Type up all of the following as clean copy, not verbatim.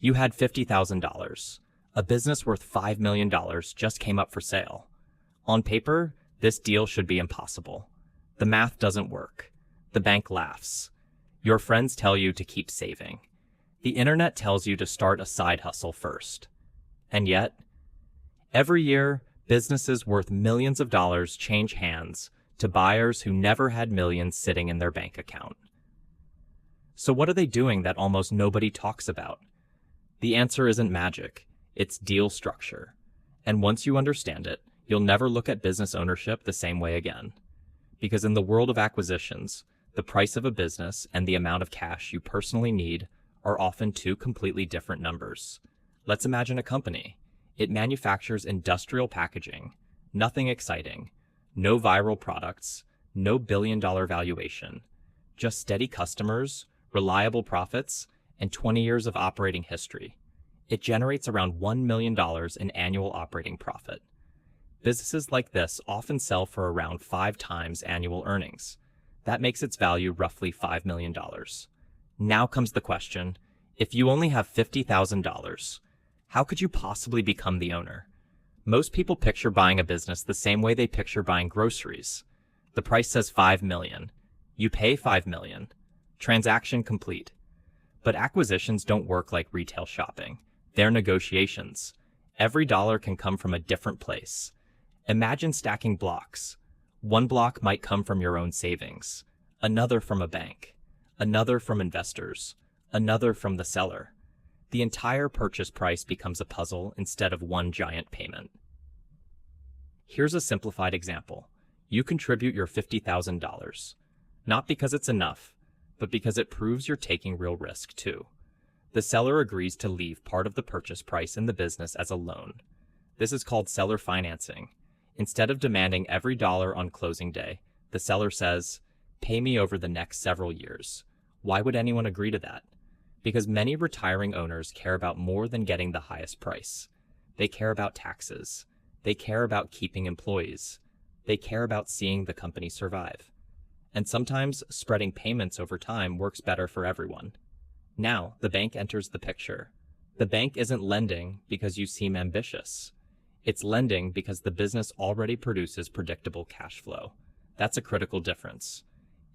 You had $50,000. A business worth $5 million just came up for sale. On paper, this deal should be impossible. The math doesn't work. The bank laughs. Your friends tell you to keep saving. The internet tells you to start a side hustle first. And yet, every year, businesses worth millions of dollars change hands to buyers who never had millions sitting in their bank account. So what are they doing that almost nobody talks about? The answer isn't magic, it's deal structure. And once you understand it, you'll never look at business ownership the same way again. Because in the world of acquisitions, the price of a business and the amount of cash you personally need are often two completely different numbers. Let's imagine a company. It manufactures industrial packaging, nothing exciting, no viral products, no billion-dollar valuation, just steady customers, reliable profits, and 20 years of operating history. It generates around $1 million in annual operating profit. Businesses like this often sell for around 5 times annual earnings. That makes its value roughly $5 million. Now comes the question, if you only have $50,000, how could you possibly become the owner? Most people picture buying a business the same way they picture buying groceries. The price says $5 million. You pay $5 million. Transaction complete. But acquisitions don't work like retail shopping. They're negotiations. Every dollar can come from a different place. Imagine stacking blocks. One block might come from your own savings, another from a bank, another from investors, another from the seller. The entire purchase price becomes a puzzle instead of one giant payment. Here's a simplified example. You contribute your $50,000, not because it's enough, but because it proves you're taking real risk too. The seller agrees to leave part of the purchase price in the business as a loan. This is called seller financing. Instead of demanding every dollar on closing day, the seller says, "Pay me over the next several years." Why would anyone agree to that? Because many retiring owners care about more than getting the highest price. They care about taxes. They care about keeping employees. They care about seeing the company survive. And sometimes spreading payments over time works better for everyone. Now, the bank enters the picture. The bank isn't lending because you seem ambitious. It's lending because the business already produces predictable cash flow. That's a critical difference.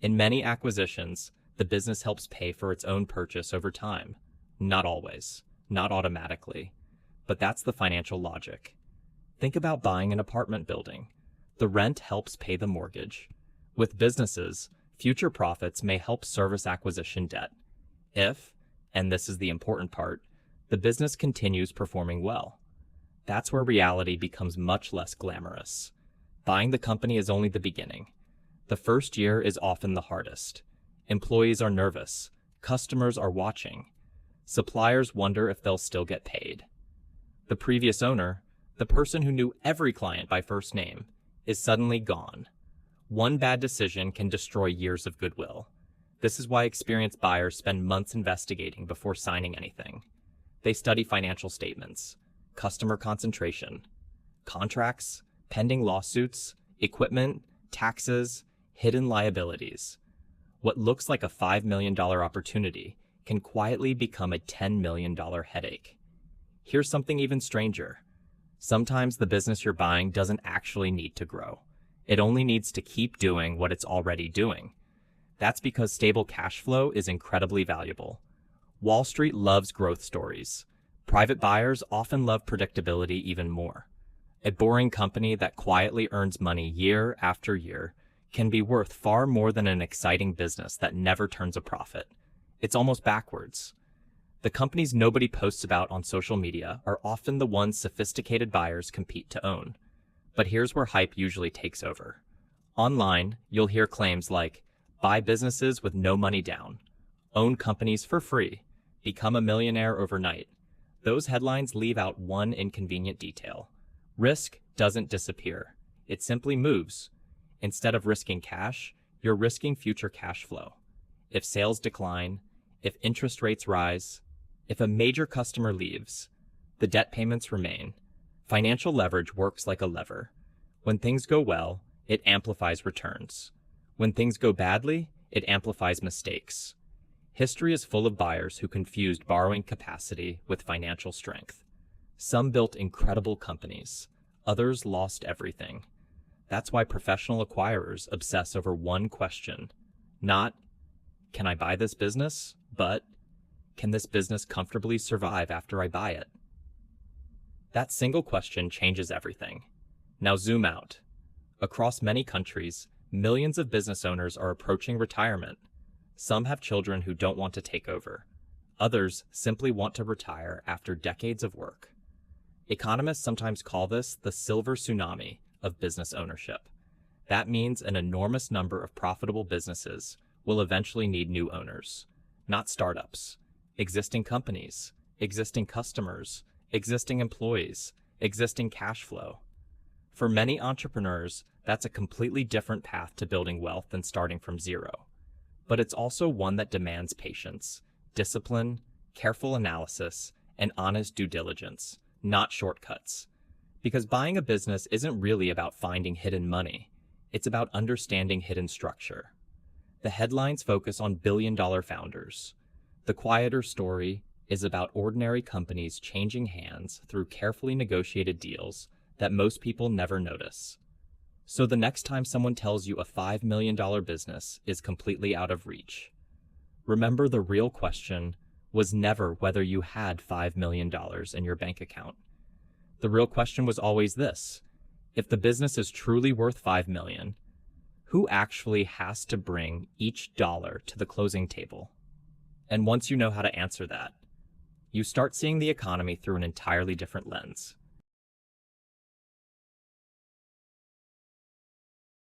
In many acquisitions, the business helps pay for its own purchase over time. Not always, not automatically. But that's the financial logic. Think about buying an apartment building. The rent helps pay the mortgage. With businesses, future profits may help service acquisition debt. If, and this is the important part, the business continues performing well. That's where reality becomes much less glamorous. Buying the company is only the beginning. The first year is often the hardest. Employees are nervous. Customers are watching. Suppliers wonder if they'll still get paid. The previous owner, the person who knew every client by first name, is suddenly gone. One bad decision can destroy years of goodwill. This is why experienced buyers spend months investigating before signing anything. They study financial statements, customer concentration, contracts, pending lawsuits, equipment, taxes, hidden liabilities. What looks like a $5 million opportunity can quietly become a $10 million headache. Here's something even stranger. Sometimes the business you're buying doesn't actually need to grow. It only needs to keep doing what it's already doing. That's because stable cash flow is incredibly valuable. Wall Street loves growth stories. Private buyers often love predictability even more. A boring company that quietly earns money year after year can be worth far more than an exciting business that never turns a profit. It's almost backwards. The companies nobody posts about on social media are often the ones sophisticated buyers compete to own. But here's where hype usually takes over. Online, you'll hear claims like, buy businesses with no money down, own companies for free, become a millionaire overnight. Those headlines leave out one inconvenient detail. Risk doesn't disappear. It simply moves. Instead of risking cash, you're risking future cash flow. If sales decline, if interest rates rise, if a major customer leaves, the debt payments remain. Financial leverage works like a lever. When things go well, it amplifies returns. When things go badly, it amplifies mistakes. History is full of buyers who confused borrowing capacity with financial strength. Some built incredible companies. Others lost everything. That's why professional acquirers obsess over one question. Not, can I buy this business? But, can this business comfortably survive after I buy it? That single question changes everything. Now zoom out. Across many countries, millions of business owners are approaching retirement. Some have children who don't want to take over. Others simply want to retire after decades of work. Economists sometimes call this the silver tsunami of business ownership. That means an enormous number of profitable businesses will eventually need new owners. Not startups. Existing companies, existing customers, existing employees, existing cash flow. For many entrepreneurs, that's a completely different path to building wealth than starting from zero. But it's also one that demands patience, discipline, careful analysis, and honest due diligence, not shortcuts. Because buying a business isn't really about finding hidden money. It's about understanding hidden structure. The headlines focus on billion-dollar founders. The quieter story is about ordinary companies changing hands through carefully negotiated deals that most people never notice. So the next time someone tells you a $5 million business is completely out of reach, remember the real question was never whether you had $5 million in your bank account. The real question was always this: if the business is truly worth $5 million, who actually has to bring each dollar to the closing table? And once you know how to answer that, you start seeing the economy through an entirely different lens.